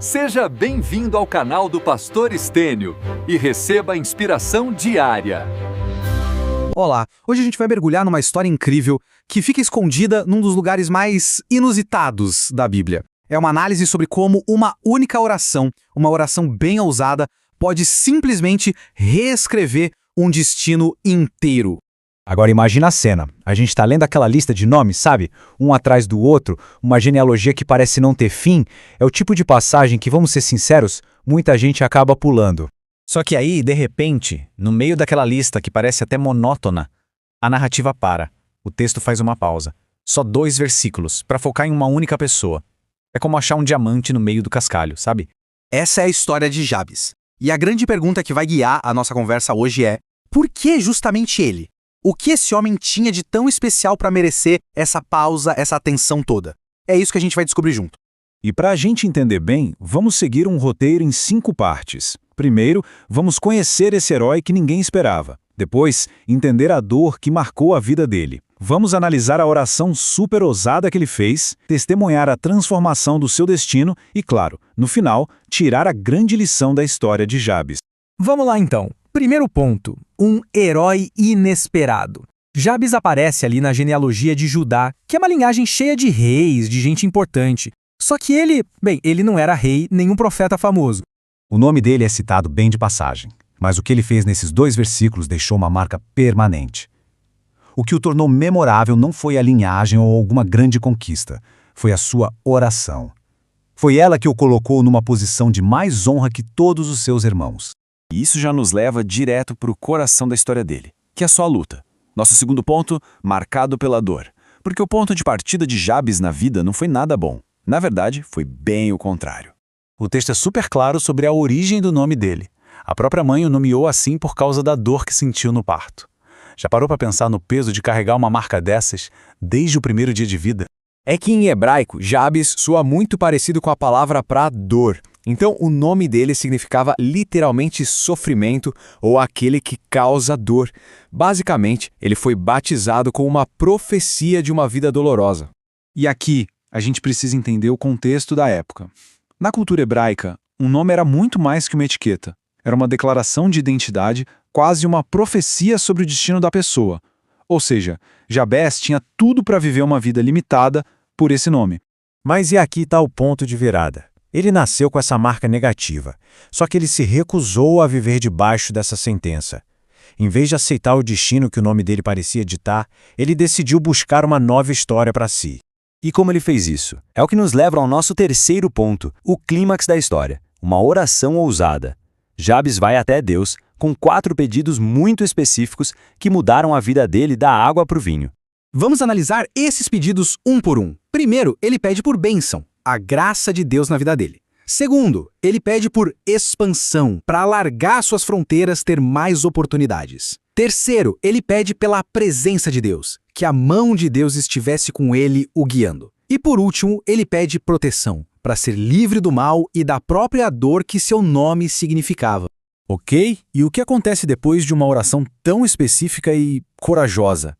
Seja bem-vindo ao canal do Pastor Estênio e receba a inspiração diária. Olá, hoje a gente vai mergulhar numa história incrível que fica escondida num dos lugares mais inusitados da Bíblia. É uma análise sobre como uma única oração, uma oração bem ousada, pode simplesmente reescrever um destino inteiro. Agora imagina a cena. A gente está lendo aquela lista de nomes, sabe? Um atrás do outro, uma genealogia que parece não ter fim. É o tipo de passagem que, vamos ser sinceros, muita gente acaba pulando. Só que aí, de repente, no meio daquela lista que parece até monótona, a narrativa para. O texto faz uma pausa. Só 2 versículos, para focar em uma única pessoa. É como achar um diamante no meio do cascalho, sabe? Essa é a história de Jabes. E a grande pergunta que vai guiar a nossa conversa hoje é: por que justamente ele? O que esse homem tinha de tão especial para merecer essa pausa, essa atenção toda? É isso que a gente vai descobrir junto. E para a gente entender bem, vamos seguir um roteiro em 5 partes. Primeiro, vamos conhecer esse herói que ninguém esperava. Depois, entender a dor que marcou a vida dele. Vamos analisar a oração super ousada que ele fez, testemunhar a transformação do seu destino e, claro, no final, tirar a grande lição da história de Jabes. Vamos lá então. Primeiro ponto, um herói inesperado. Jabes aparece ali na genealogia de Judá, que é uma linhagem cheia de reis, de gente importante. Só que ele não era rei nem um profeta famoso. O nome dele é citado bem de passagem, mas o que ele fez nesses 2 versículos deixou uma marca permanente. O que o tornou memorável não foi a linhagem ou alguma grande conquista, foi a sua oração. Foi ela que o colocou numa posição de mais honra que todos os seus irmãos. E isso já nos leva direto para o coração da história dele, que é só a luta. Nosso segundo ponto, marcado pela dor. Porque o ponto de partida de Jabes na vida não foi nada bom. Na verdade, foi bem o contrário. O texto é super claro sobre a origem do nome dele. A própria mãe o nomeou assim por causa da dor que sentiu no parto. Já parou para pensar no peso de carregar uma marca dessas desde o primeiro dia de vida? É que em hebraico, Jabes soa muito parecido com a palavra para dor. Então, o nome dele significava literalmente sofrimento ou aquele que causa dor. Basicamente, ele foi batizado com uma profecia de uma vida dolorosa. E aqui, a gente precisa entender o contexto da época. Na cultura hebraica, um nome era muito mais que uma etiqueta. Era uma declaração de identidade, quase uma profecia sobre o destino da pessoa. Ou seja, Jabes tinha tudo para viver uma vida limitada por esse nome. Mas e aqui está o ponto de virada. Ele nasceu com essa marca negativa, só que ele se recusou a viver debaixo dessa sentença. Em vez de aceitar o destino que o nome dele parecia ditar, ele decidiu buscar uma nova história para si. E como ele fez isso? É o que nos leva ao nosso terceiro ponto, o clímax da história, uma oração ousada. Jabes vai até Deus com 4 pedidos muito específicos que mudaram a vida dele da água para o vinho. Vamos analisar esses pedidos um por um. Primeiro, ele pede por bênção, a graça de Deus na vida dele. Segundo, ele pede por expansão, para alargar suas fronteiras, ter mais oportunidades. Terceiro, ele pede pela presença de Deus, que a mão de Deus estivesse com ele, o guiando. E por último, ele pede proteção, para ser livre do mal e da própria dor que seu nome significava. Ok? E o que acontece depois de uma oração tão específica e corajosa?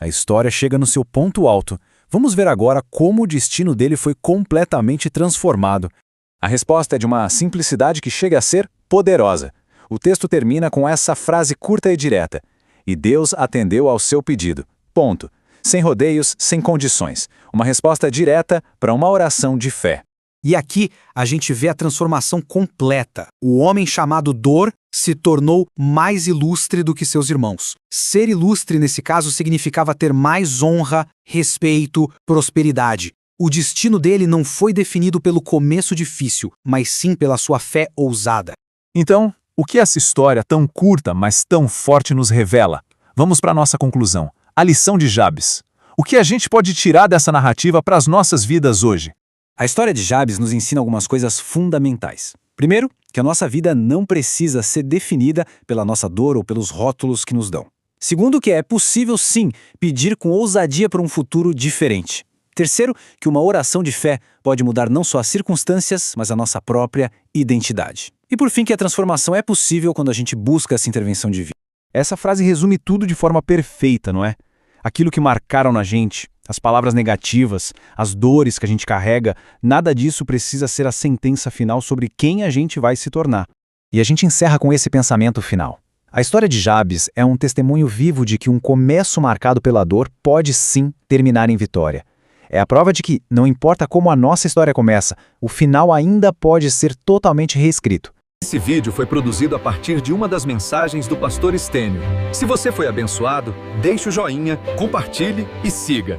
A história chega no seu ponto alto. Vamos ver agora como o destino dele foi completamente transformado. A resposta é de uma simplicidade que chega a ser poderosa. O texto termina com essa frase curta e direta. E Deus atendeu ao seu pedido. Ponto. Sem rodeios, sem condições. Uma resposta direta para uma oração de fé. E aqui a gente vê a transformação completa. O homem chamado Dor se tornou mais ilustre do que seus irmãos. Ser ilustre, nesse caso, significava ter mais honra, respeito, prosperidade. O destino dele não foi definido pelo começo difícil, mas sim pela sua fé ousada. Então, o que essa história tão curta, mas tão forte nos revela? Vamos para a nossa conclusão. A lição de Jabes. O que a gente pode tirar dessa narrativa para as nossas vidas hoje? A história de Jabes nos ensina algumas coisas fundamentais. Primeiro, que a nossa vida não precisa ser definida pela nossa dor ou pelos rótulos que nos dão. Segundo, que é possível sim pedir com ousadia por um futuro diferente. Terceiro, que uma oração de fé pode mudar não só as circunstâncias, mas a nossa própria identidade. E por fim, que a transformação é possível quando a gente busca essa intervenção divina. Essa frase resume tudo de forma perfeita, não é? aquilo que marcaram na gente, as palavras negativas, as dores que a gente carrega, nada disso precisa ser a sentença final sobre quem a gente vai se tornar. E a gente encerra com esse pensamento final. A história de Jabes é um testemunho vivo de que um começo marcado pela dor pode sim terminar em vitória. É a prova de que, não importa como a nossa história começa, o final ainda pode ser totalmente reescrito. Esse vídeo foi produzido a partir de uma das mensagens do pastor Stênio. Se você foi abençoado, deixe o joinha, compartilhe e siga.